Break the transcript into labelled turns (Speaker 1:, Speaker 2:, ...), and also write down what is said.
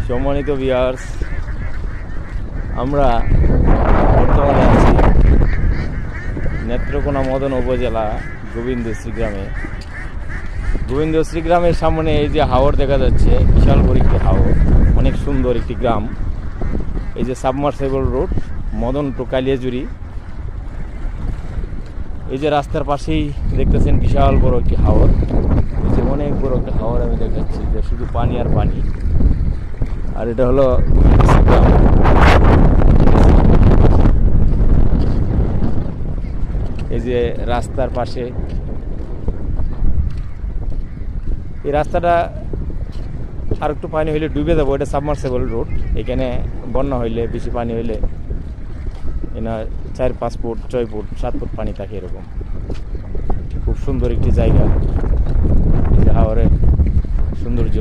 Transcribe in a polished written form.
Speaker 1: সম্মানিত ভিউয়ার্স, আমরা বর্তমানে আছি নেত্রকোনা মদন উপজেলা গোবিন্দশ্রী গ্রামে। গোবিন্দশ্রী গ্রামের সামনে এই যে হাওর দেখা যাচ্ছে, বিশাল বড় একটি হাওর, অনেক সুন্দর একটি গ্রাম। এই যে সাবমার্সেবল রোড মদন টু কালিয়াজুরি, এই যে রাস্তার পাশেই দেখতেছেন বিশাল বড় একটি হাওর। এই যে অনেক বড় একটা হাওর আমি দেখাচ্ছি, যে শুধু পানি আর পানি। আর এটা হলো গ্রাম। এই যে রাস্তার পাশে, এই রাস্তাটা আর একটু পানি হইলে ডুবে যাবো। এটা সাবমার্সেবল রোড। এখানে বন্যা হইলে, বেশি পানি হইলে এনা 4-5 ফুট 6 ফুট 7 ফুট পানি থাকে এরকম। খুব সুন্দর একটি জায়গা, এই যে হাওরের সৌন্দর্য।